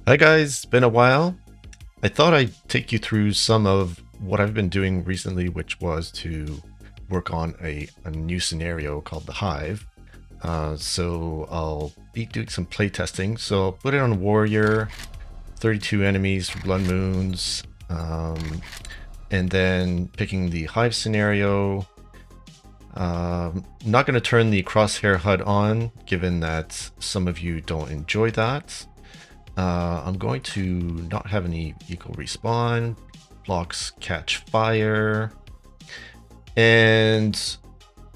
Hi guys, been a while. I thought I'd take you through some of what I've been doing recently, which was to work on a new scenario called the Hive. So I'll be doing some playtesting. So I'll put it on Warrior, 32 enemies for Blood Moons, and then picking the Hive scenario. Not going to turn the crosshair HUD on, given that some of you don't enjoy that. I'm going to not have any vehicle respawn, blocks catch fire, and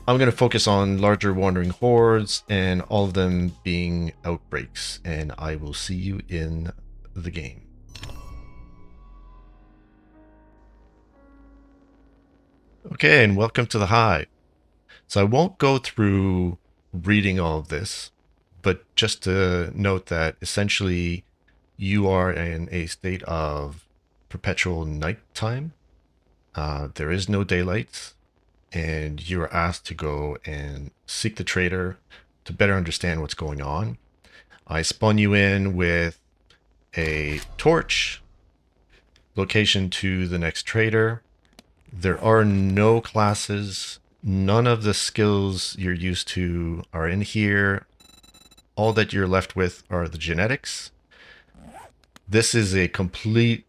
I'm going to focus on larger wandering hordes and all of them being outbreaks, and I will see you in the game. Okay, and welcome to the Hive. So I won't go through reading all of this, but just to note that essentially you are in a state of perpetual nighttime. There is no daylight, and you are asked to go and seek the trader to better understand what's going on. I spawn you in with a torch, location to the next trader. There are no classes. None of the skills you're used to are in here. All that you're left with are the genetics. This is a complete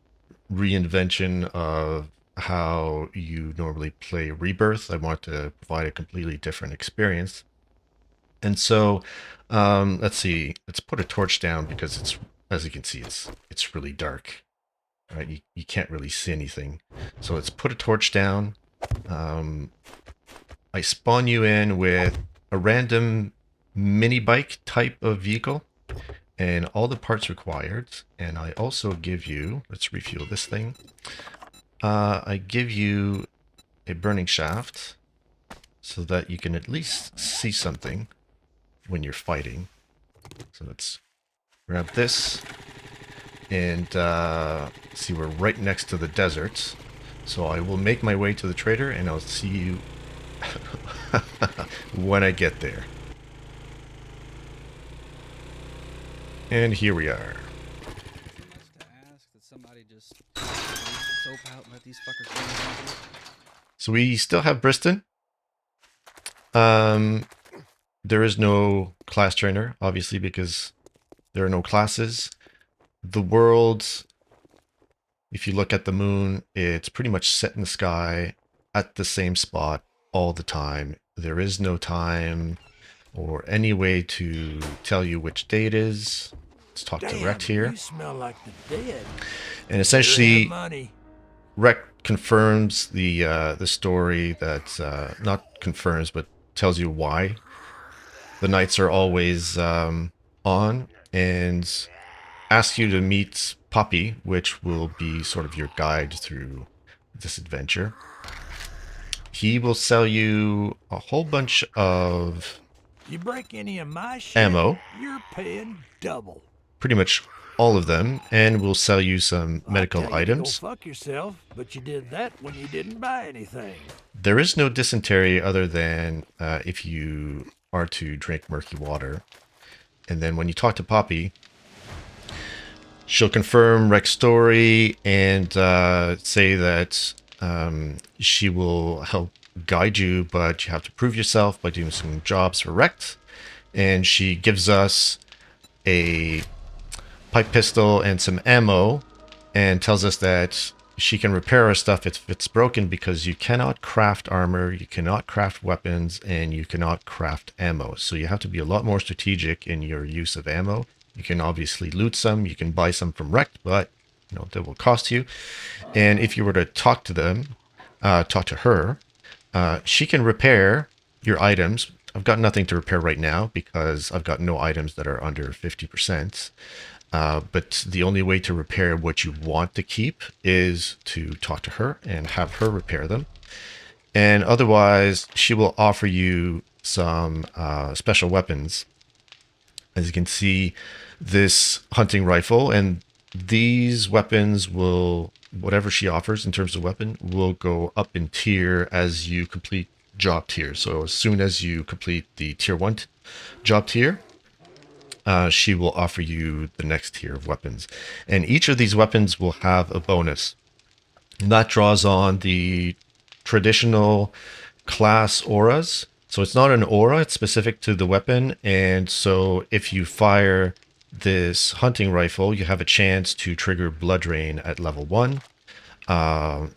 reinvention of how you normally play Rebirth. I want to provide a completely different experience. And so, let's see. Let's put a torch down because it's, as you can see, it's really dark. Right? You can't really see anything. So let's put a torch down. I spawn you in with a random mini bike type of vehicle and all the parts required. And I also give you, let's refuel this thing. I give you a burning shaft so that you can at least see something when you're fighting. So let's grab this and see, we're right next to the desert. So I will make my way to the trader and I'll see you when I get there. And here we are. So we still have Briston. There is no class trainer, obviously, because there are no classes. The world, if you look at the moon, it's pretty much set in the sky at the same spot all the time. There is no time or any way to tell you which day it is. Let's talk to Rect here. You smell like the dead. And essentially, Rect confirms the story that not confirms, but tells you why the nights are always on, and asks you to meet Poppy, which will be sort of your guide through this adventure. He will sell you a whole bunch of you break any of my shit, ammo, you're paying double. Pretty much all of them, and we'll sell you some medical items. Go fuck yourself, but you did that when you didn't buy anything. There is no dysentery other than if you are to drink murky water. And then when you talk to Poppy, she'll confirm Rex's story and say that she will help guide you, but you have to prove yourself by doing some jobs for Rex. And she gives us a pipe pistol and some ammo and tells us that she can repair our stuff if it's broken, because you cannot craft armor, you cannot craft weapons, and you cannot craft ammo. So you have to be a lot more strategic in your use of ammo. You can obviously loot some, you can buy some from Rect, but you know that will cost you. And if you were to talk to them, talk to her, she can repair your items. I've got nothing to repair right now because I've got no items that are under 50%. But the only way to repair what you want to keep is to talk to her and have her repair them. And otherwise, she will offer you some special weapons. As you can see, this hunting rifle, and these weapons will, whatever she offers in terms of weapon, will go up in tier as you complete job tier. So as soon as you complete the tier 1 job tier, she will offer you the next tier of weapons. And each of these weapons will have a bonus. And that draws on the traditional class auras. So it's not an aura, it's specific to the weapon. And so if you fire this hunting rifle, you have a chance to trigger Blood Rain at level 1.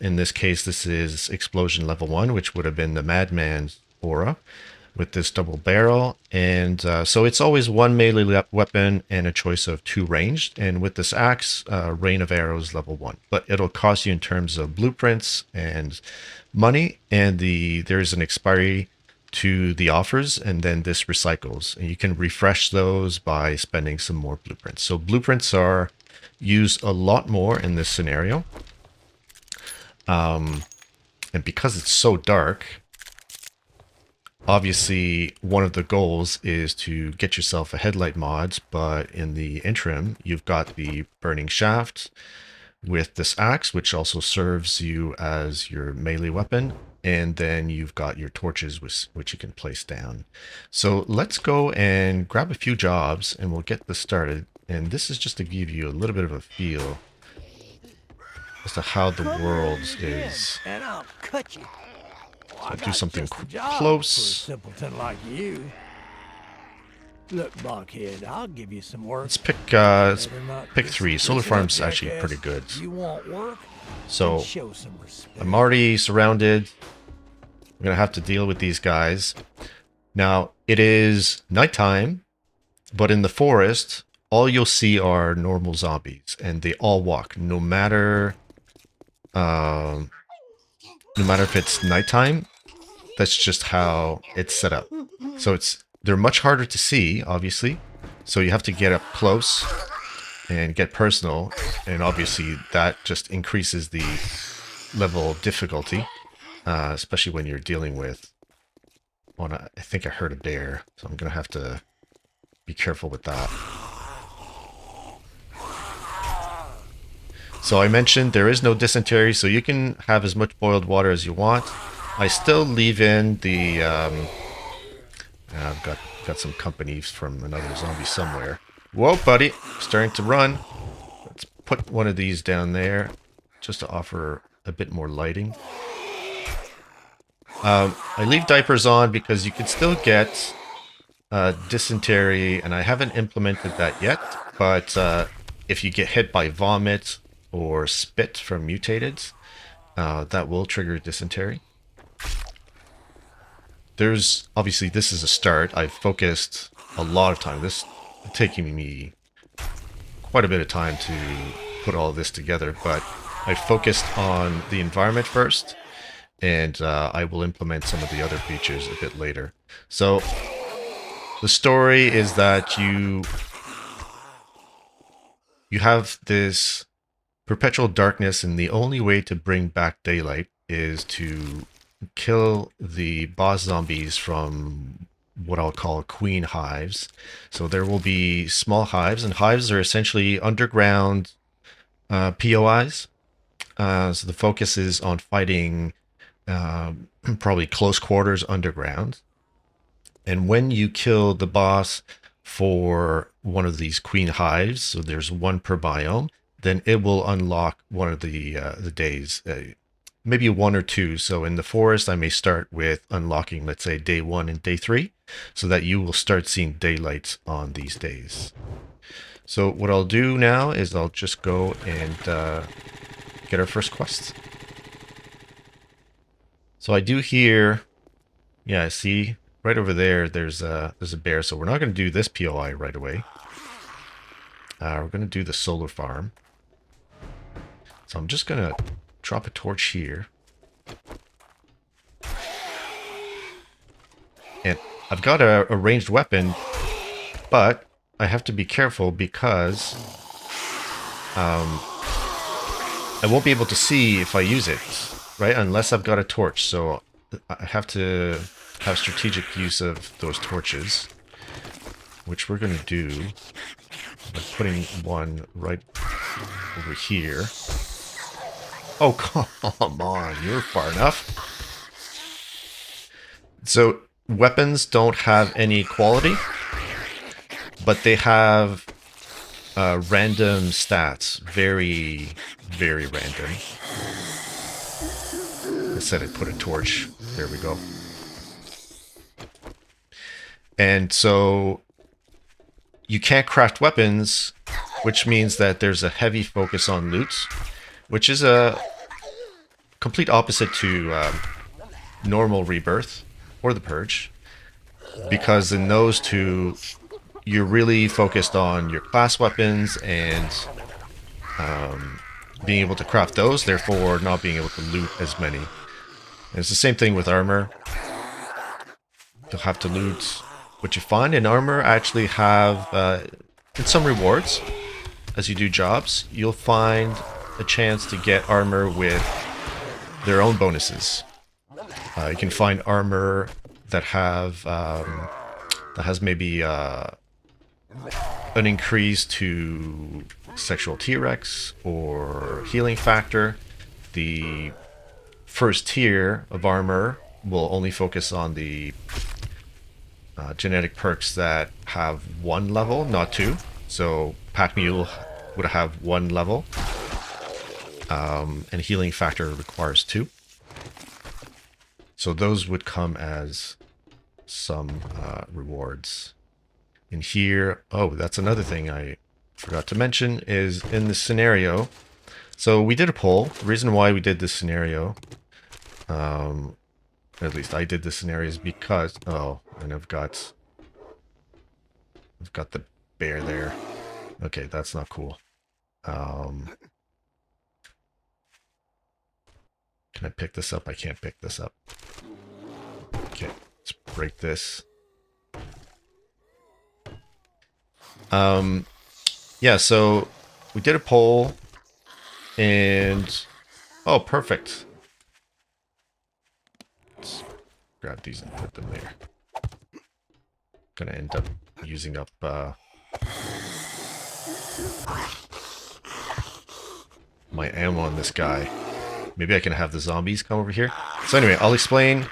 In this case, this is Explosion level 1, which would have been the Madman's aura with this double barrel. And so it's always one melee weapon and a choice of 2 ranged. And with this axe, Rain of Arrows level 1. But it'll cost you in terms of blueprints and money. And there's an expiry to the offers, and then this recycles. And you can refresh those by spending some more blueprints. So blueprints are used a lot more in this scenario. And because it's so dark, obviously one of the goals is to get yourself a headlight mod, but in the interim, you've got the burning shaft with this axe, which also serves you as your melee weapon. And then you've got your torches, which you can place down. So let's go and grab a few jobs and we'll get this started. And this is just to give you a little bit of a feel as to how the world is. And I'll cut you. So I'll do something close. For a simpleton like you. Look, Buckhead, I'll give you some work. Let's pick 3. Solar Farm's actually pretty good. You want work? So Show some respect. I'm already surrounded. I'm gonna have to deal with these guys. Now it is nighttime, but in the forest, all you'll see are normal zombies, and they all walk, no matter if it's nighttime. That's just how it's set up. So they're much harder to see, obviously. So you have to get up close and get personal, and obviously that just increases the level of difficulty, especially when you're dealing with. I think I heard a bear, so I'm gonna have to be careful with that. So I mentioned there is no dysentery, so you can have as much boiled water as you want. I still leave in the I've got some company from another zombie somewhere. Whoa, buddy, starting to run. Let's put one of these down there just to offer a bit more lighting. I leave diapers on because you can still get dysentery, and I haven't implemented that yet, but if you get hit by vomit or spit from mutated, that will trigger dysentery. There's obviously, this is a start. I've focused a lot of time. This is taking me quite a bit of time to put all this together, but I focused on the environment first, and I will implement some of the other features a bit later. So the story is that you have this perpetual darkness, and the only way to bring back daylight is to kill the boss zombies from what I'll call queen hives. So there will be small hives, and hives are essentially underground POIs. So the focus is on fighting probably close quarters underground. And when you kill the boss for one of these queen hives, so there's one per biome, then it will unlock one of the days, maybe 1 or 2. So in the forest, I may start with unlocking, let's say, day 1 and day 3, so that you will start seeing daylight on these days. So what I'll do now is I'll just go and get our first quest. So I do hear, yeah, see, right over there, there's a bear. So we're not going to do this POI right away. We're going to do the solar farm. So I'm just going to drop a torch here. And I've got a ranged weapon, but I have to be careful because I won't be able to see if I use it, right? Unless I've got a torch. So I have to have strategic use of those torches, which we're going to do by putting one right over here. Oh, come on, you're far enough. So weapons don't have any quality. but they have random stats. Very, very random. I said I'd put a torch. There we go. And so you can't craft weapons, which means that there's a heavy focus on loot, which is a complete opposite to normal Rebirth or the Purge, because in those two, you're really focused on your class weapons and being able to craft those, therefore not being able to loot as many. And it's the same thing with armor. You'll have to loot what you find, and armor actually have in some rewards as you do jobs, you'll find a chance to get armor with their own bonuses. You can find armor that has maybe an increase to sexual T-Rex or healing factor. The first tier of armor will only focus on the genetic perks that have 1 level, not 2. So Pack Mule would have 1 level, and healing factor requires 2. So those would come as some rewards. In here, oh, that's another thing I forgot to mention, is in this scenario. So we did a poll. The reason why we did this scenario, at least I did this scenario, is because, oh, and I've got the bear there. Okay, that's not cool. Can I pick this up? I can't pick this up. Okay, let's break this. Yeah, so we did a poll, and oh, perfect. Let's grab these and put them there. Gonna end up using up my ammo on this guy. Maybe I can have the zombies come over here. So anyway, I'll explain.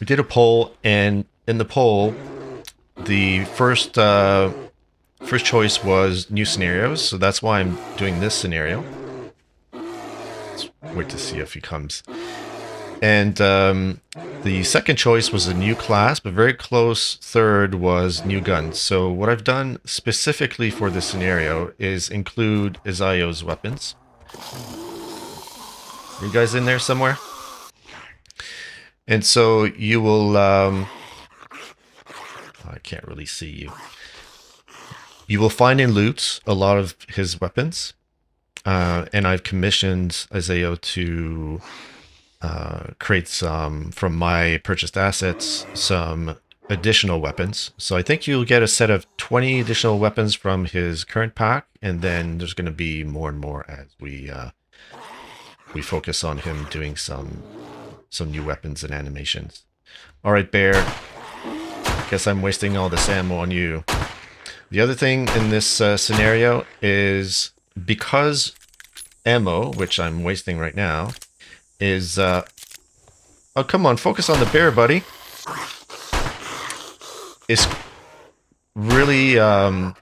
We did a poll, and in the poll, the first choice was new scenarios, so that's why I'm doing this scenario. Let's wait to see if he comes. And the second choice was a new class, but very close third was new guns. So what I've done specifically for this scenario is include Izayo's weapons. Are you guys in there somewhere? And so you will... I can't really see you. You will find in loot a lot of his weapons. And I've commissioned Izayo to create some, from my purchased assets, some additional weapons. So I think you'll get a set of 20 additional weapons from his current pack, and then there's going to be more and more as we focus on him doing some new weapons and animations. All right, Bear. Guess I'm wasting all this ammo on you. The other thing in this scenario is, because ammo, which I'm wasting right now, is oh, come on, focus on the bear, buddy, is really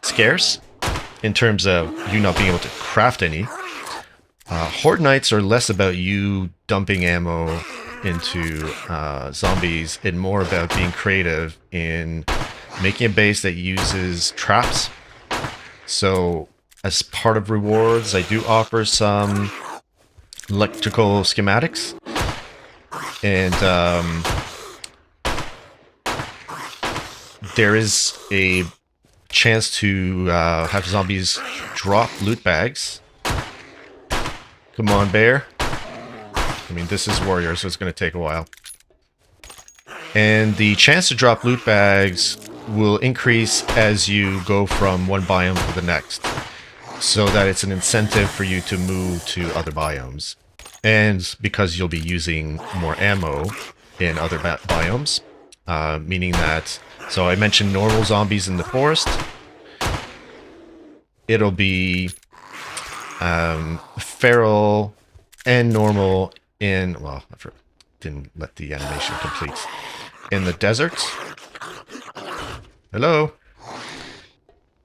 scarce in terms of you not being able to craft any. Horde Knights are less about you dumping ammo into zombies and more about being creative in making a base that uses traps. So as part of rewards, I do offer some electrical schematics, and there is a chance to have zombies drop loot bags. Come on, bear. I mean, this is warrior, so it's going to take a while. And the chance to drop loot bags will increase as you go from one biome to the next, so that it's an incentive for you to move to other biomes. And because you'll be using more ammo in other biomes, meaning that, so I mentioned normal zombies in the forest. It'll be feral and normal in, well, I didn't let the animation complete, in the desert. Hello.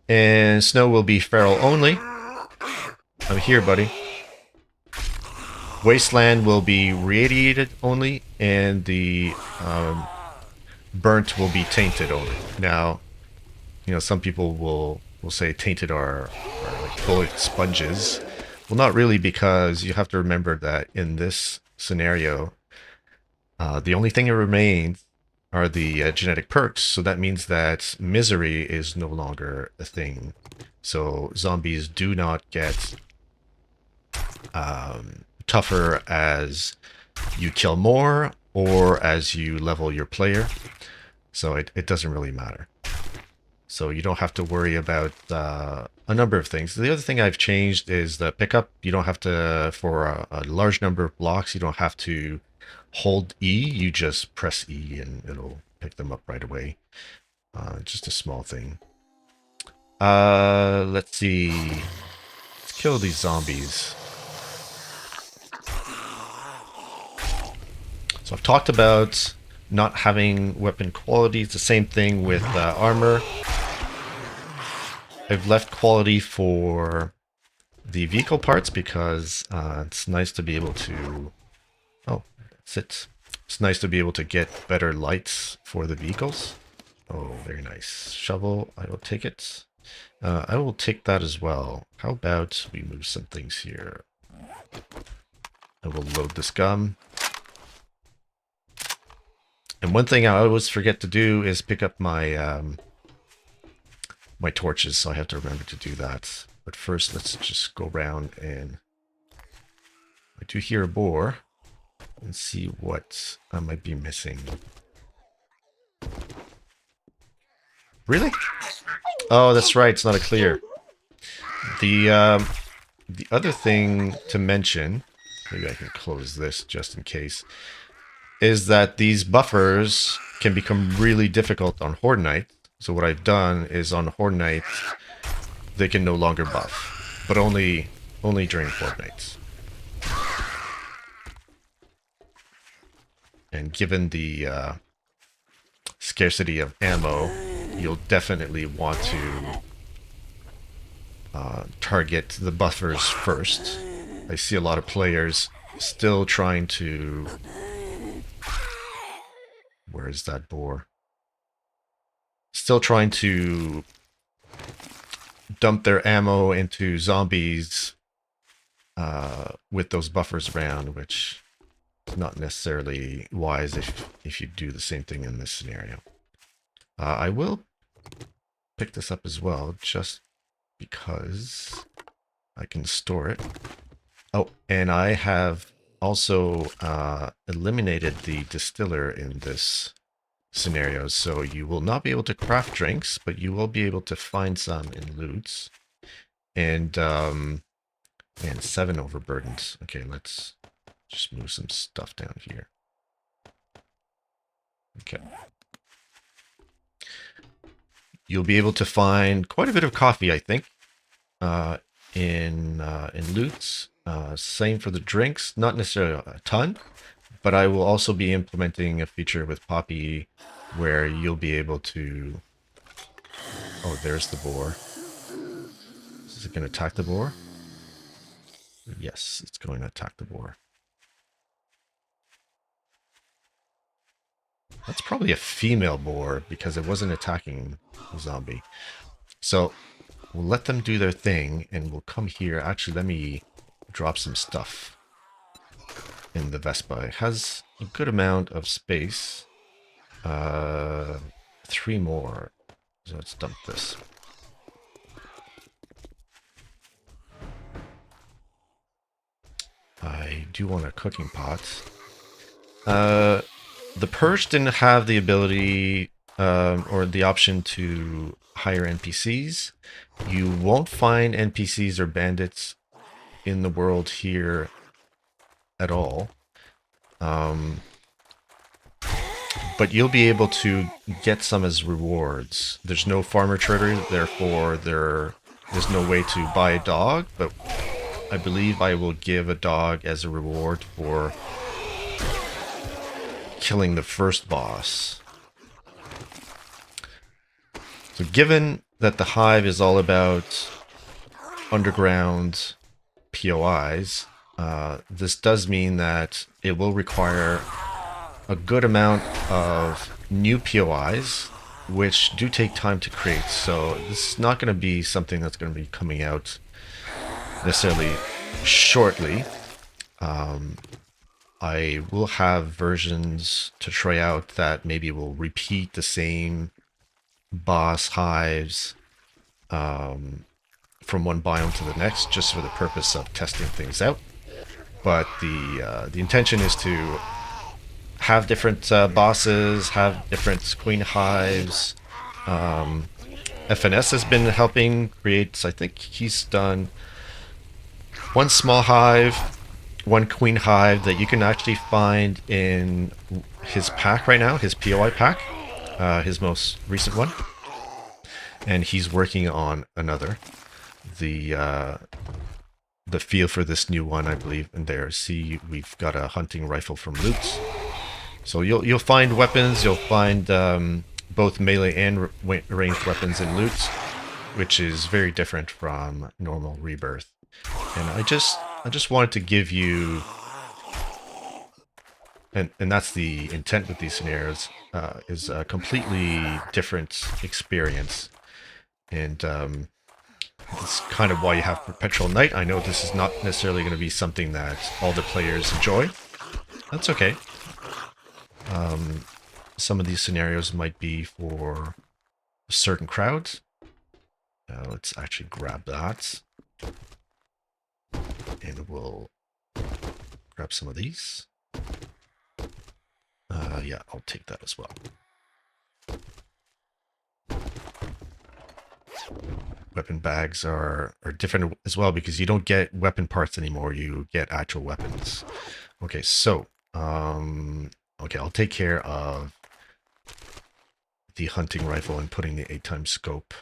And snow will be feral only. I'm here, buddy. Wasteland will be radiated only, and the burnt will be tainted only. Now, you know, some people will say tainted are like bullet sponges. Well, not really, because you have to remember that in this scenario, the only thing that remains are the genetic perks. So that means that misery is no longer a thing. So zombies do not get tougher as you kill more or as you level your player. So it doesn't really matter. So you don't have to worry about a number of things. The other thing I've changed is the pickup. You don't have to, for a large number of blocks, you don't have to hold E. You just press E and it'll pick them up right away. Just a small thing. Let's see. Let's kill these zombies. So I've talked about not having weapon quality. It's the same thing with armor. I've left quality for the vehicle parts because it's nice to be able to... Oh, that's it. It's nice to be able to get better lights for the vehicles. Oh, very nice. Shovel, I will take it. I will take that as well. How about we move some things here? I will load this gum. And one thing I always forget to do is pick up my my torches, so I have to remember to do that. But first, let's just go around and I do hear a boar and see what I might be missing. Really? Oh, that's right. It's not a clear. The other thing to mention, maybe I can close this just in case, is that these buffers can become really difficult on Horde Night. So what I've done is on Horde Night, they can no longer buff, but only during Horde Nights. And given the scarcity of ammo, you'll definitely want to target the buffers first. I see a lot of players still trying to... Where is that boar? Still trying to dump their ammo into zombies with those buffers around, which is not necessarily wise if you do the same thing in this scenario. I will pick this up as well, just because I can store it. Oh, and I have also eliminated the distiller in this scenario, so you will not be able to craft drinks, but you will be able to find some in loots. And 7 overburdens. Okay, let's just move some stuff down here. Okay. You'll be able to find quite a bit of coffee, I think, in loots. Same for the drinks, not necessarily a ton, but I will also be implementing a feature with Poppy where you'll be able to... Oh, there's the boar. Is it going to attack the boar? Yes, it's going to attack the boar. That's probably a female boar because it wasn't attacking the zombie. So we'll let them do their thing and we'll come here. Actually, let me drop some stuff in the Vespa. It has a good amount of space. 3 more. So let's dump this. I do want a cooking pot. The Purge didn't have the ability or the option to hire NPCs. You won't find NPCs or bandits in the world here at all. But you'll be able to get some as rewards. There's no farmer trader, therefore there's no way to buy a dog, but I believe I will give a dog as a reward for killing the first boss. So given that the Hive is all about underground POIs, this does mean that it will require a good amount of new POIs, which do take time to create. So this is not going to be something that's going to be coming out necessarily shortly. I will have versions to try out that maybe will repeat the same boss hives from one biome to the next, just for the purpose of testing things out. But the intention is to have different bosses, have different queen hives. FNS has been helping create. I think he's done one small hive, one queen hive that you can actually find in his pack right now, his POI pack, his most recent one. And he's working on another. The feel for this new one, I believe, in there. See, we've got a hunting rifle from loot. So you'll find weapons. You'll find both melee and ranged weapons in loot, which is very different from normal Rebirth. And I just wanted to give you, and that's the intent with these scenarios, is a completely different experience. And that's kind of why you have Perpetual Night. I know this is not necessarily going to be something that all the players enjoy. That's okay. Some of these scenarios might be for certain crowds. Let's actually grab that. And we'll grab some of these. Yeah, I'll take that as well. Weapon bags are different as well because you don't get weapon parts anymore. You get actual weapons. Okay, so okay, I'll take care of the hunting rifle and putting the 8x scope.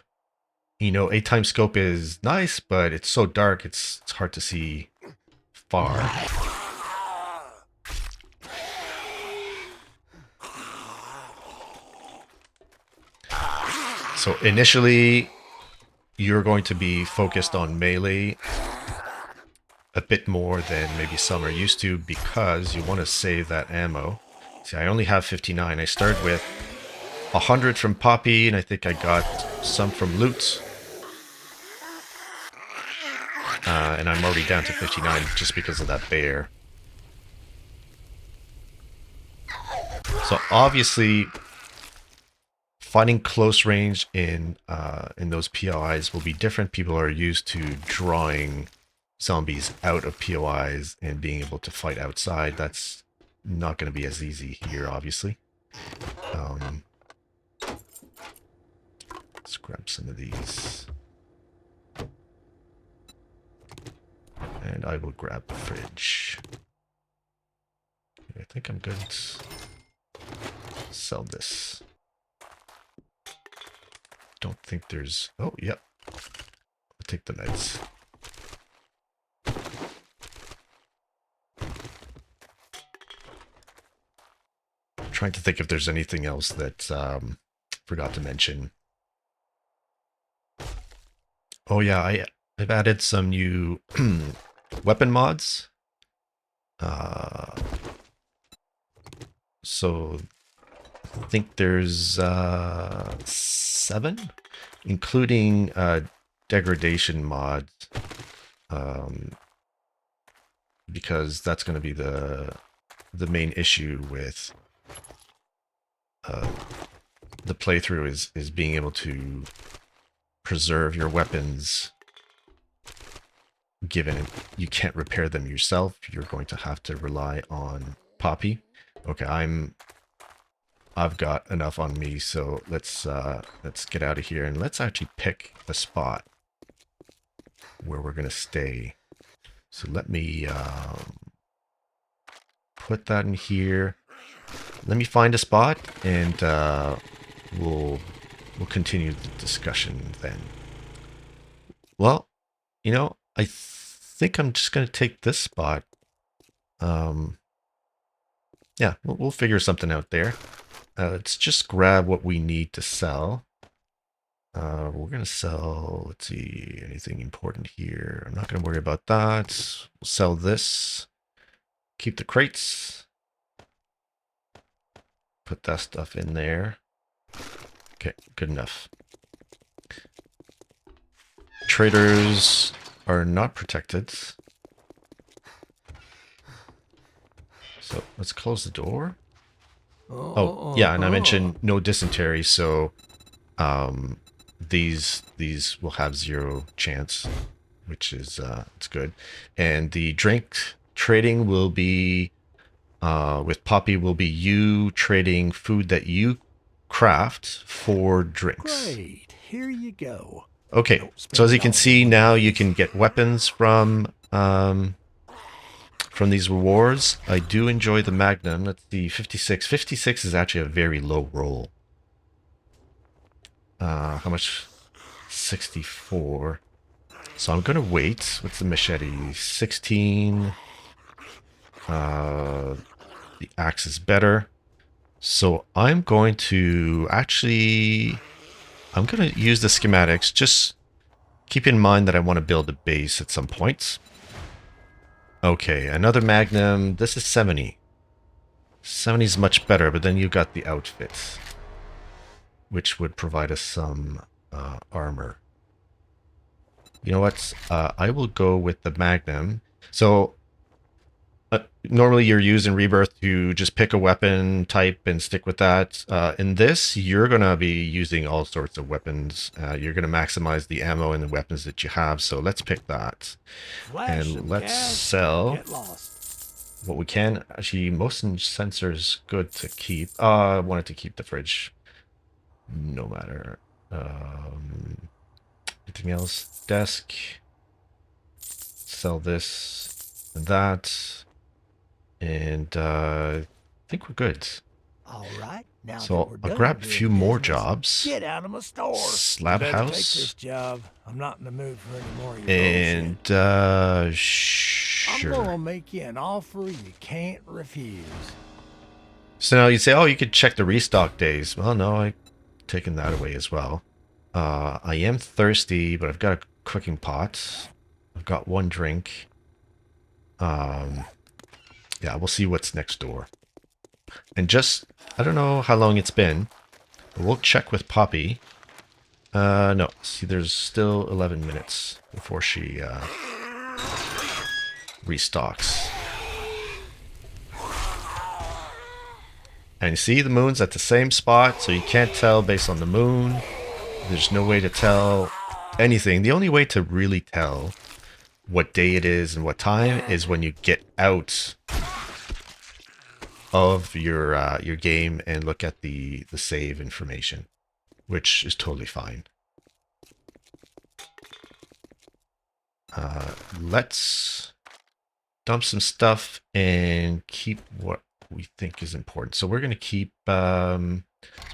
You know, 8x scope is nice, but it's so dark, it's hard to see far. So initially, you're going to be focused on melee a bit more than maybe some are used to because you want to save that ammo. See, I only have 59. I started with 100 from Poppy, and I think I got some from loot. And I'm already down to 59 just because of that bear. So obviously, finding close range in those POIs will be different. People are used to drawing zombies out of POIs and being able to fight outside. That's not going to be as easy here, obviously. Let's grab some of these. And I will grab the fridge. I think I'm good. Sell this. Don't think there's... Oh, yep. I'll take the meds. I'm trying to think if there's anything else that forgot to mention. Oh yeah, I've added some new weapon mods. So I think there's 7, including degradation mods, because that's going to be the main issue with the playthrough is being able to preserve your weapons. Given you can't repair them yourself, you're going to have to rely on Poppy. Okay, I've got enough on me, so let's get out of here and let's actually pick a spot where we're gonna stay. So let me put that in here. Let me find a spot, and we'll continue the discussion then. Well, you know, I think I'm just gonna take this spot. Yeah, we'll figure something out there. Let's just grab what we need to sell. We're going to sell, let's see, anything important here. I'm not going to worry about that. We'll sell this. Keep the crates. Put that stuff in there. Okay, good enough. Traders are not protected. So let's close the door. Oh, yeah, and I mentioned no dysentery, so these will have 0 chance, which is it's good. And the drink trading will be with Poppy will be you trading food that you craft for drinks. Great. Here you go. Okay, Don't so spend as you it can all see in one now, you place. can get weapons from these rewards. I do enjoy the Magnum. Let's see, 56. 56 is actually a very low roll. How much? 64. So I'm gonna wait. What's the machete? 16. The axe is better. So I'm going to actually, I'm going to use the schematics. Just keep in mind that I want to build a base at some point. Okay, another Magnum. This is 70. 70 is much better, but then you got the outfit, which would provide us some armor. You know what? I will go with the Magnum. So normally you're using Rebirth to just pick a weapon type and stick with that. In this, you're going to be using all sorts of weapons. You're going to maximize the ammo and the weapons that you have. So let's pick that. Flash some And let's cash. sell Get lost. what we can. Actually, motion sensors good to keep. I wanted to keep the fridge. No matter. Anything else? Desk. Sell this and that. And I think we're good. All right. Now that So we're I'll done grab a doing few more business, jobs. get out of my store. Slab You better take house. this job. I'm not in the mood for any more of your And bullshit. I'm sure. gonna make you an offer you can't refuse. So now you say, oh, you could check the restock days. Well, no, I've taken that away as well. I am thirsty, but I've got a cooking pot. I've got 1 drink. Yeah, we'll see what's next door. And just, I don't know how long it's been, but we'll check with Poppy. No, see, there's still 11 minutes before she restocks. And you see the moon's at the same spot, so you can't tell based on the moon. There's no way to tell anything. The only way to really tell what day it is and what time is when you get out of your game and look at the save information, which is totally fine. Let's dump some stuff and keep what we think is important. So we're going to keep, so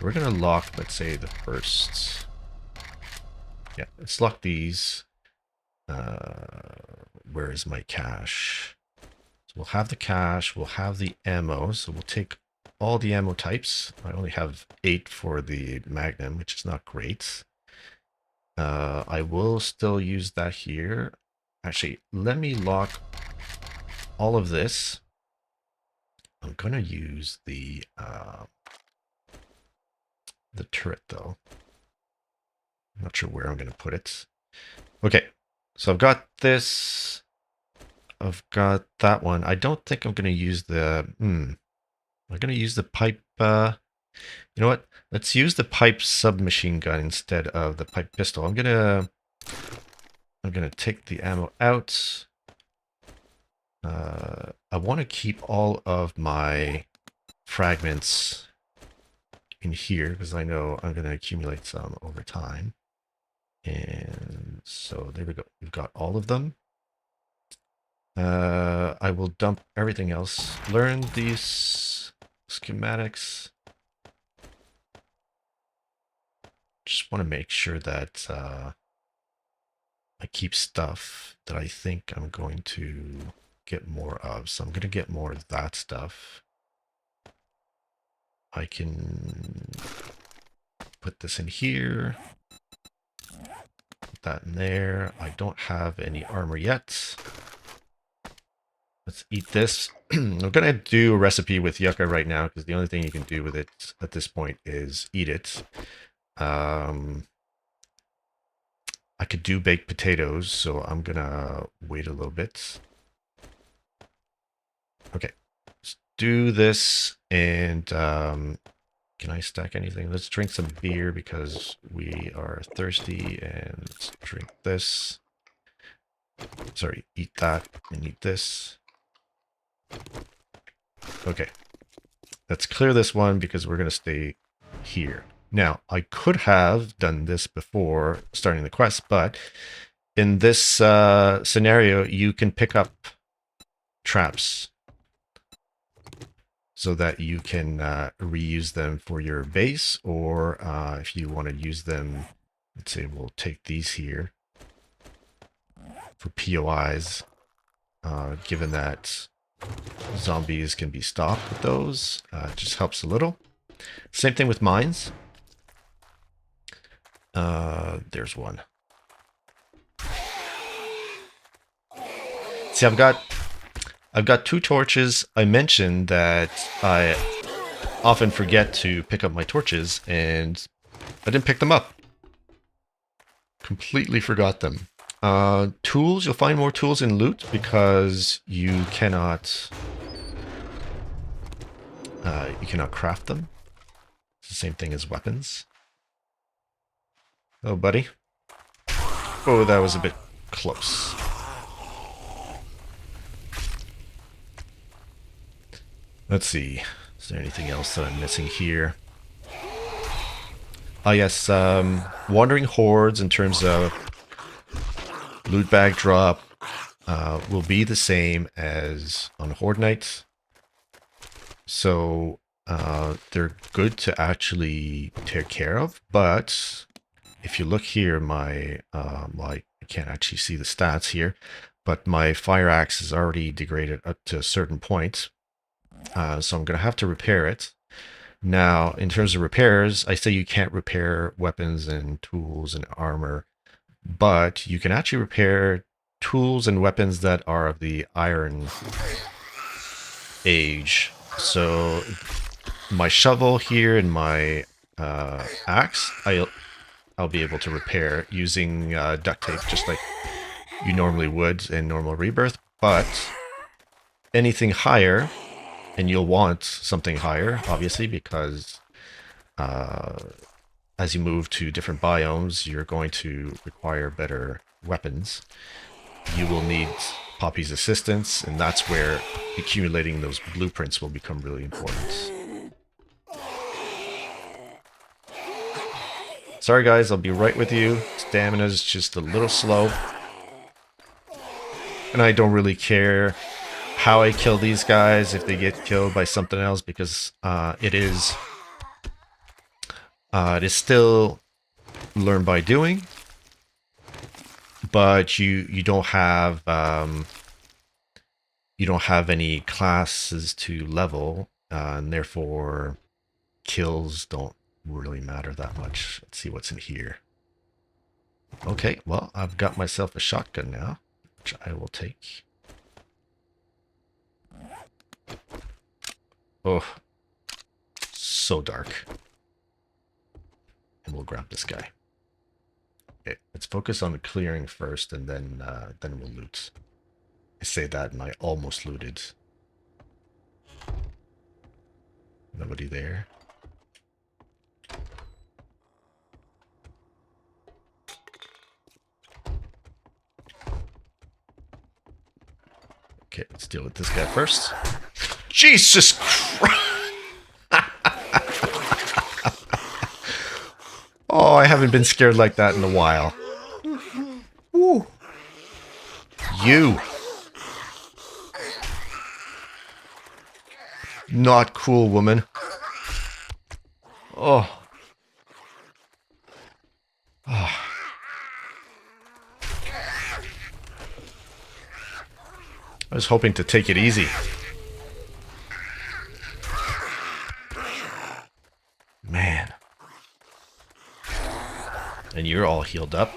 we're going to lock, let's say, the first. Yeah, let's lock these. Where is my cache? So we'll have the cache, we'll have the ammo. So we'll take all the ammo types. I only have 8 for the Magnum, which is not great. I will still use that here. Actually, let me lock all of this. I'm going to use the turret, though. I'm not sure where I'm going to put it. Okay, so I've got this. I've got that one. I don't think I'm going to use the... I'm going to use the pipe... you know what? Let's use the pipe submachine gun instead of the pipe pistol. I'm going to take the ammo out. I want to keep all of my fragments in here because I know I'm going to accumulate some over time. And so there we go. We've got all of them. I will dump everything else. Learn these schematics. Just want to make sure that I keep stuff that I think I'm going to get more of. So I'm going to get more of that stuff. I can put this in here. put that in there. I don't have any armor yet. Let's eat this. I'm gonna do a recipe with yucca right now because the only thing you can do with it at this point is eat it. I could do baked potatoes, so I'm gonna wait a little bit. Okay, let's do this, and can I stack anything? Let's drink some beer because we are thirsty, and let's drink this. Sorry, eat that and eat this. Okay, let's clear this one because we're gonna stay here. Now, I could have done this before starting the quest, but in this scenario, you can pick up traps so that you can reuse them for your base, or if you want to use them, let's say we'll take these here for POIs, given that zombies can be stopped with those. It just helps a little. Same thing with mines. There's one. See, I've got 2 torches. I mentioned that I often forget to pick up my torches, and I didn't pick them up. Completely forgot them. Tools, you'll find more tools in loot because you cannot craft them. It's the same thing as weapons. Oh, buddy. Oh, that was a bit close. Let's see. Is there anything else that I'm missing here? Oh, yes. Wandering hordes in terms of loot bag drop will be the same as on Horde Nights. So they're good to actually take care of, but if you look here, my well, I can't actually see the stats here, but my fire axe is already degraded up to a certain point, so I'm going to have to repair it. Now, in terms of repairs, I say you can't repair weapons and tools and armor, but you can actually repair tools and weapons that are of the Iron Age. So my shovel here and my axe, I'll be able to repair using duct tape, just like you normally would in normal Rebirth. But anything higher, and you'll want something higher, obviously, because as you move to different biomes, you're going to require better weapons. You will need Poppy's assistance, and that's where accumulating those blueprints will become really important. Sorry guys, I'll be right with you. Stamina's just a little slow. And I don't really care how I kill these guys if they get killed by something else, because it is still learn by doing. But you don't have any classes to level, and therefore kills don't really matter that much. Let's see what's in here. Okay, well, I've got myself a shotgun now, which I will take. Oh, so dark. And we'll grab this guy. Okay, let's focus on the clearing first, and then we'll loot. I say that, and I almost looted. Nobody there. Okay, let's deal with this guy first. Jesus Christ! Oh, I haven't been scared like that in a while. Woo. You. Not cool, woman. Oh. Oh. I was hoping to take it easy. Man. And you're all healed up.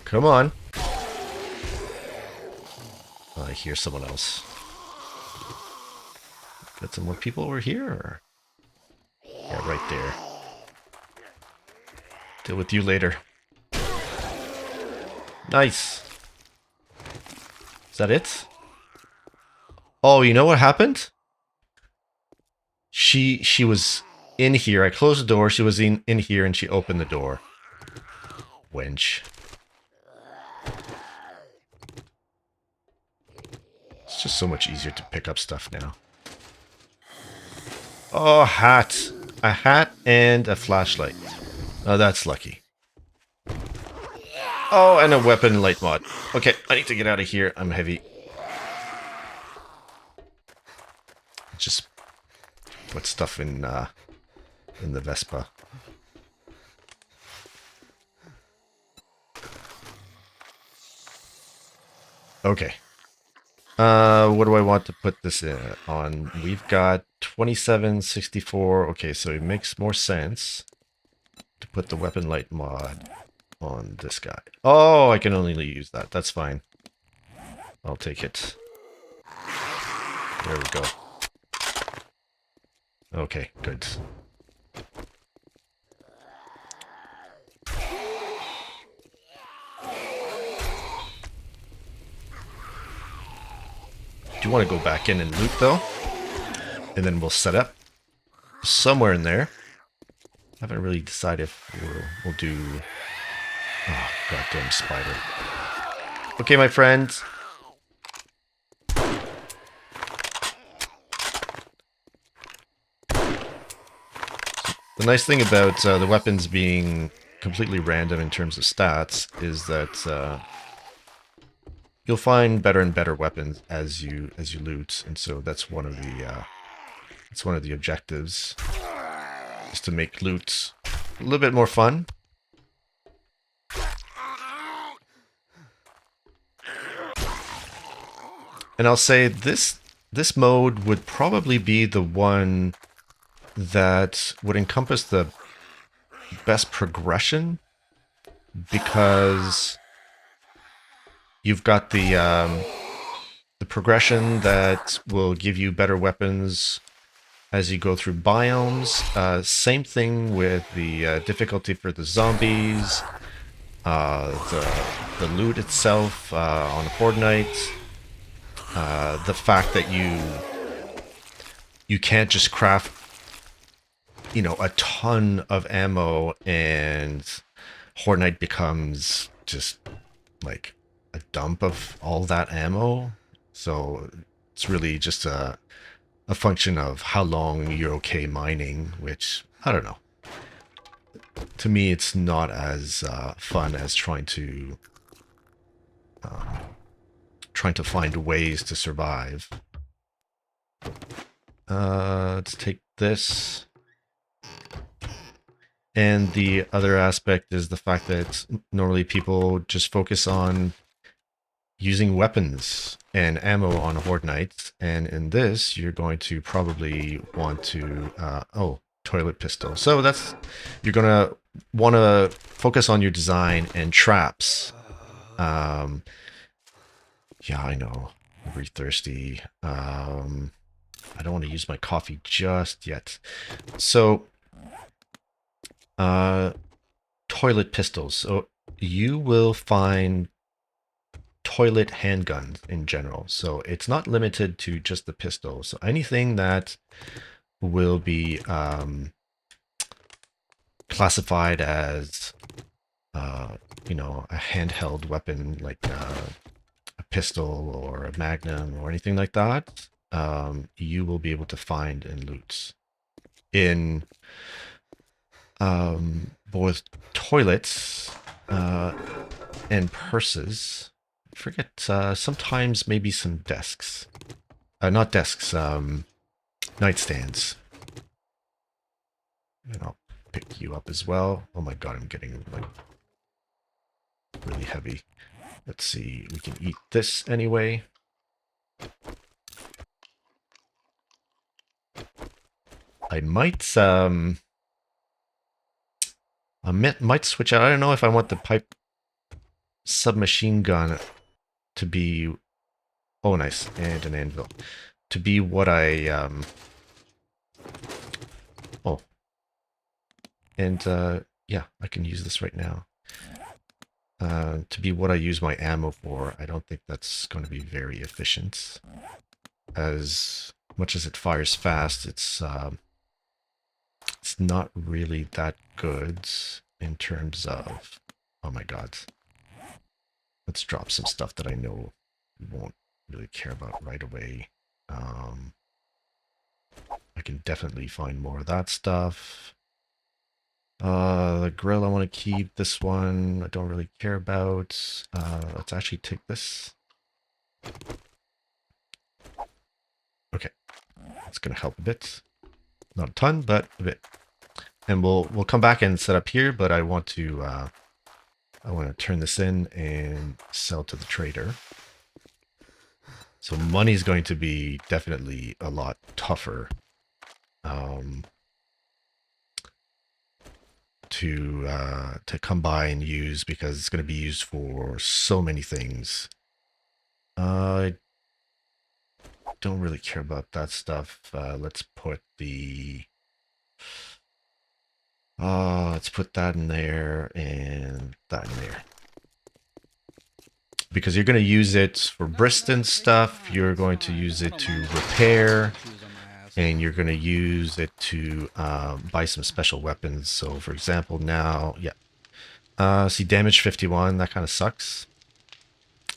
Come on. Oh, I hear someone else. Got some more people over here? Or? Yeah, right there. Deal with you later. Nice. Is that it? Oh, you know what happened? She was in here. I closed the door. She was in here and she opened the door. Wench. It's just so much easier to pick up stuff now. Oh, hat. A hat and a flashlight. Oh, that's lucky. Oh, and a weapon light mod. Okay, I need to get out of here. I'm heavy. Just put stuff in the Vespa. Okay. What do I want to put this on? We've got 2764. Okay, so it makes more sense to put the weapon light mod on this guy. Oh, I can only use that. That's fine. I'll take it. There we go. Okay, good. Do you want to go back in and loot, though? And then we'll set up somewhere in there. I haven't really decided if we'll do... Oh, goddamn spider. Okay, my friends. The nice thing about the weapons being completely random in terms of stats is that you'll find better and better weapons as you loot, and so that's one of the objectives, is to make loot a little bit more fun. And I'll say this mode would probably be the one that would encompass the best progression, because you've got the progression that will give you better weapons as you go through biomes. Same thing with the difficulty for the zombies, the loot itself on Horde Night, the fact that you can't just craft, you know, a ton of ammo and Horde Night becomes just like a dump of all that ammo. So it's really just a function of how long you're okay mining, which, I don't know. To me, it's not as fun as trying to find ways to survive. Let's take this. And the other aspect is the fact that normally people just focus on using weapons and ammo on Horde Nights, and in this you're going to probably want to toilet pistol. So that's, you're gonna want to focus on your design and traps. Yeah, I know, I'm very thirsty. I don't want to use my coffee just yet. So toilet pistols. So you will find toilet handguns in general. So it's not limited to just the pistol. So anything that will be classified as, you know, a handheld weapon, like a pistol or a magnum or anything like that, you will be able to find and loot in both toilets and purses. I forget, sometimes maybe some desks. Not desks, nightstands. And I'll pick you up as well. Oh my god, I'm getting like really heavy. Let's see, we can eat this anyway. I might might switch out. I don't know if I want the pipe submachine gun to be... Oh, nice. And an anvil. To be what I... Oh. And, yeah, I can use this right now. To be what I use my ammo for, I don't think that's going to be very efficient. As much as it fires fast, it's not really that good in terms of... Oh my god. Let's drop some stuff that I know we won't really care about right away. I can definitely find more of that stuff. The grill I want to keep. This one I don't really care about. Let's actually take this. Okay, that's gonna help a bit. Not a ton, but a bit. And we'll come back and set up here, but I want to turn this in and sell to the trader. So money is going to be definitely a lot tougher to come by and use, because it's going to be used for so many things. I don't really care about that stuff. Let's put the... let's put that in there and that in there. Because you're going to use it for Briston stuff, you're going to use it to repair, and you're going to use it to buy some special weapons. So for example now, yeah. See, damage 51, that kind of sucks.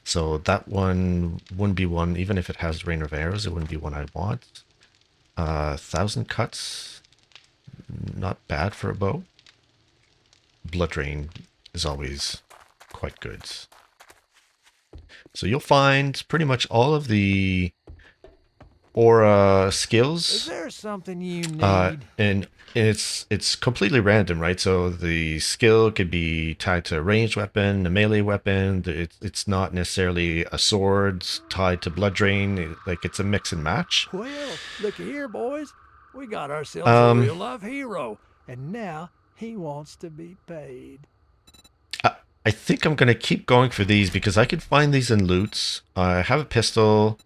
So that one wouldn't be one, even if it has rain of arrows, it wouldn't be one I want. 1,000 cuts, not bad for a bow. Blood drain is always quite good. So you'll find pretty much all of the aura skills. Is there something you need? And it's completely random, right? So the skill could be tied to a ranged weapon, a melee weapon. It's not necessarily a sword tied to blood drain. Like, it's a mix and match. Well, look here, boys. We got ourselves a real life hero, and now he wants to be paid. I think I'm gonna keep going for these because I could find these in loots. I have a pistol.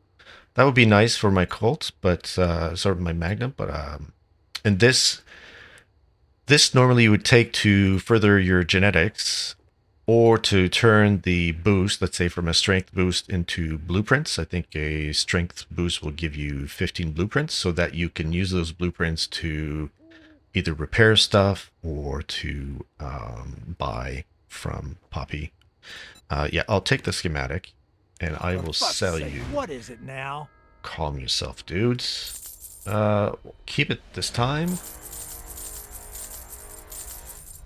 That would be nice for my Colt, but sort of my Magnum. But and this normally you would take to further your genetics, or to turn the boost, let's say from a strength boost, into blueprints. I think a strength boost will give you 15 blueprints, so that you can use those blueprints to either repair stuff or to buy from Poppy. Yeah, I'll take the schematic, and I will sell you. What is it now? Calm yourself, dudes. Keep it this time.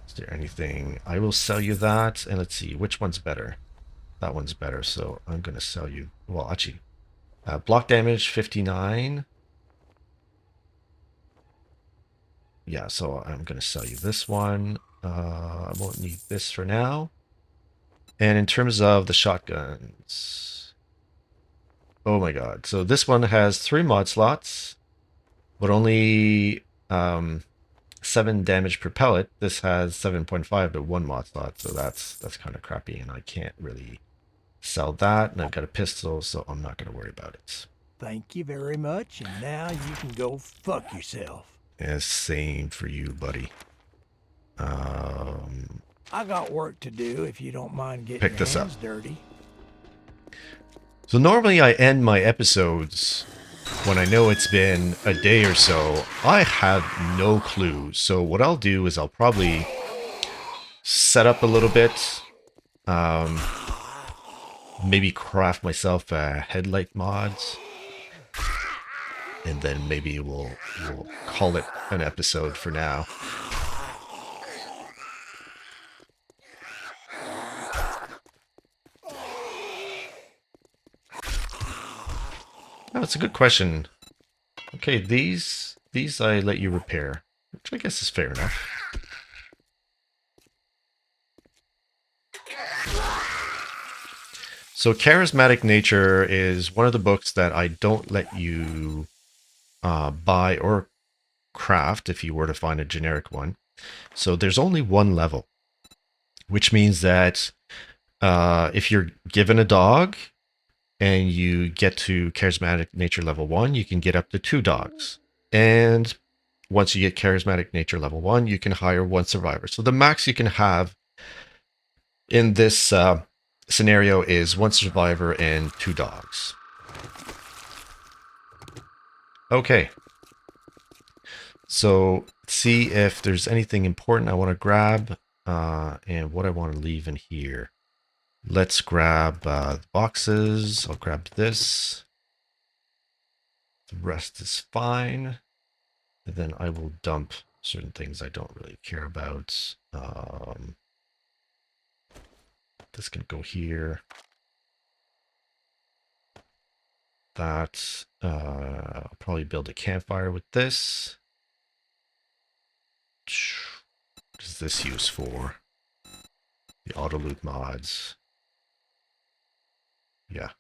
Is there anything? I will sell you that, and let's see, which one's better? That one's better, so I'm gonna sell you... Well, actually, block damage 59. Yeah, so I'm gonna sell you this one. I won't need this for now. And in terms of the shotguns, oh my god. So this one has 3 mod slots, but only 7 damage per pellet. This has 7.5 to 1 mod slot, so that's kind of crappy, and I can't really sell that. And I've got a pistol, so I'm not going to worry about it. Thank you very much, and now you can go fuck yourself. Yeah, same for you, buddy. I got work to do if you don't mind getting Pick your this hands up. dirty. So normally I end my episodes when I know it's been a day or so. I have no clue. So what I'll do is I'll probably set up a little bit. Maybe craft myself a headlight mods. And then maybe we'll call it an episode for now. Oh, that's a good question. Okay, these I let you repair, which I guess is fair enough. So Charismatic Nature is one of the books that I don't let you buy or craft if you were to find a generic one. So there's only one level, which means that If you're given a dog and you get to charismatic nature level 1, you can get up to 2 dogs. And once you get charismatic nature level 1, you can hire 1 survivor. So the max you can have in this scenario is 1 survivor and 2 dogs. Okay. So see if there's anything important I want to grab and what I want to leave in here. Let's grab the boxes. I'll grab this. The rest is fine. And then I will dump certain things I don't really care about. This can go here. That. I'll probably build a campfire with this. What is this used for? The auto loot mods. Yeah.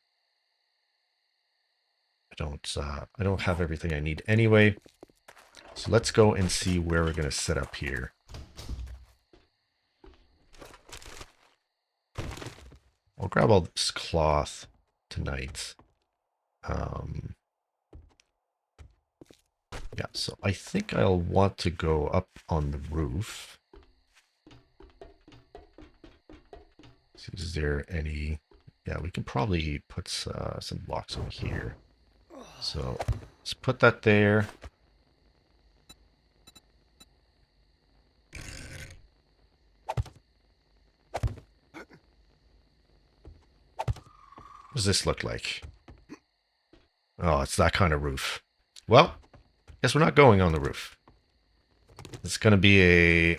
I don't have everything I need anyway. So let's go and see where we're gonna set up here. I'll grab all this cloth tonight. Yeah, so I think I'll want to go up on the roof. See, is there any... Yeah, we can probably put some blocks over here. So let's put that there. What does this look like? Oh, it's that kind of roof. Well, guess we're not going on the roof. It's going to be a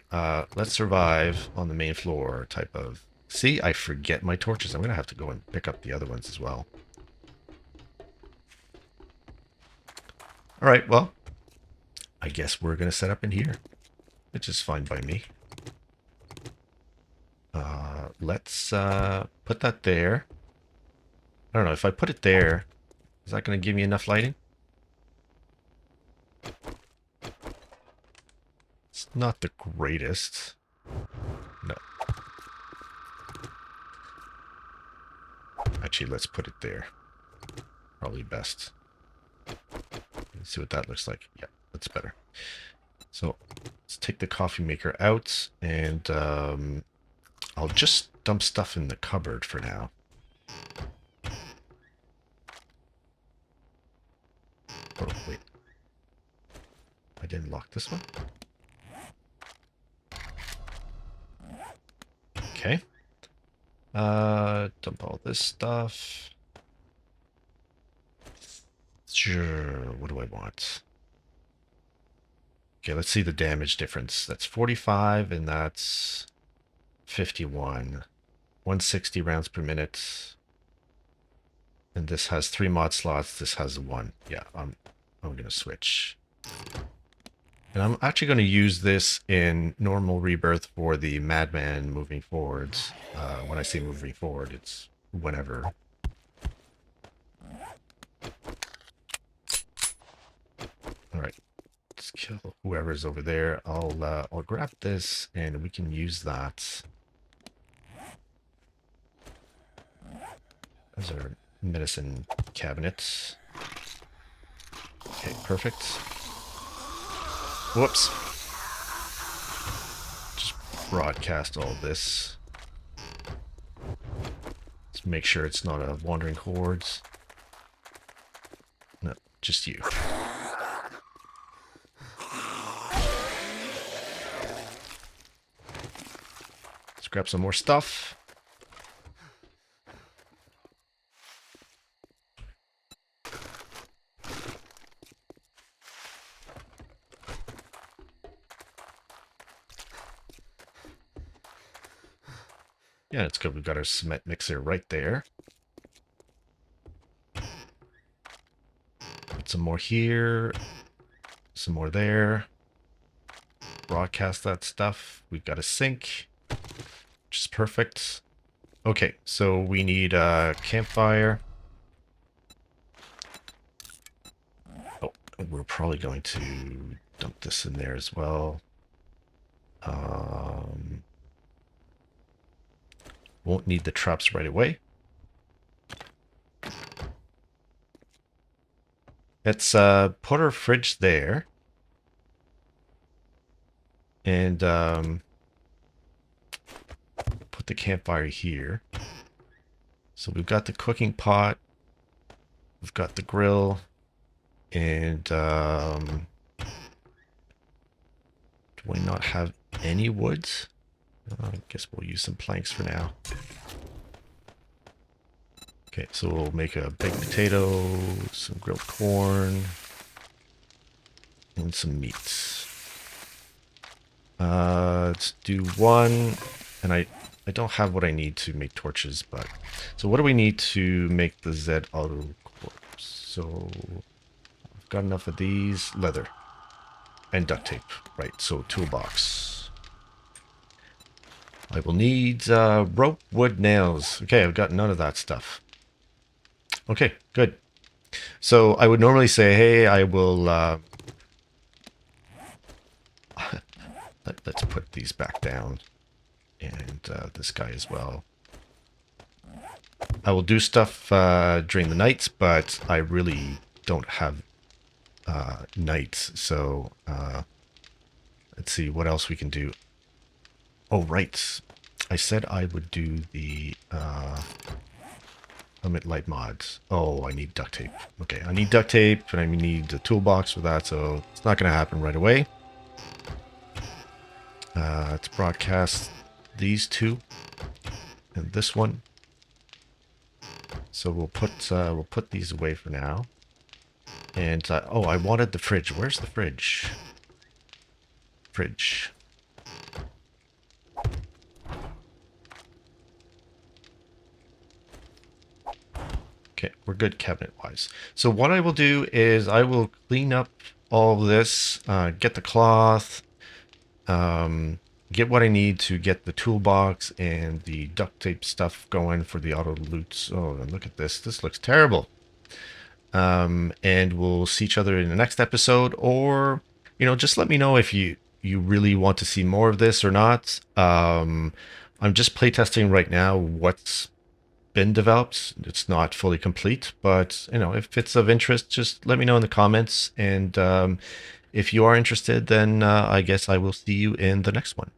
let's survive on the main floor type of... See, I forget my torches. I'm going to have to go and pick up the other ones as well. All right, well, I guess we're going to set up in here, which is fine by me. Let's put that there. I don't know, if I put it there, is that going to give me enough lighting? It's not the greatest. No. Actually, let's put it there. Probably best. Let's see what that looks like. Yeah, that's better. So let's take the coffee maker out, and I'll just dump stuff in the cupboard for now. Oh, wait. I didn't lock this one. Okay. Dump all this stuff. Sure, what do I want? Okay, let's see the damage difference. That's 45 and that's 51. 160 rounds per minute. And this has 3 mod slots. This has 1. Yeah, I'm going to switch. And I'm actually going to use this in normal rebirth for the Madman moving forwards. When I say moving forward, it's whenever. All right, let's kill whoever's over there. I'll grab this, and we can use that as our medicine cabinet. Okay, perfect. Whoops. Just broadcast all this. Let's make sure it's not a wandering hordes. No, just you. Let's grab some more stuff. Yeah, it's good. We've got our cement mixer right there. Put some more here. Some more there. Broadcast that stuff. We've got a sink, which is perfect. Okay, so we need a campfire. Oh, we're probably going to dump this in there as well. Won't need the traps right away. Let's put our fridge there. And put the campfire here. So we've got the cooking pot. We've got the grill. And do we not have any woods? I guess we'll use some planks for now. Okay, so we'll make a baked potato, some grilled corn, and some meats. Let's do one, and I don't have what I need to make torches, but so what do we need to make the Z auto corpse? So I've got enough of these, leather, and duct tape, right? So toolbox. I will need rope, wood, nails. Okay, I've got none of that stuff. Okay, good. So I would normally say, hey, I will let's put these back down, and this guy as well. I will do stuff during the nights, but I really don't have nights. So let's see what else we can do. Oh, right. I said I would do the limit light mods. Oh, I need duct tape. Okay, I need duct tape, and I need the toolbox for that, so it's not going to happen right away. Let's broadcast these two and this one. So we'll put these away for now. And oh, I wanted the fridge. Where's the fridge? Fridge. Okay, we're good cabinet-wise. So what I will do is I will clean up all this, get the cloth, get what I need to get the toolbox and the duct tape stuff going for the auto loots. Oh, look at this. This looks terrible. And we'll see each other in the next episode, or, you know, just let me know if you really want to see more of this or not. I'm just playtesting right now what's been developed. It's not fully complete, but, you know, if it's of interest, just let me know in the comments. And if you are interested, then I guess I will see you in the next one.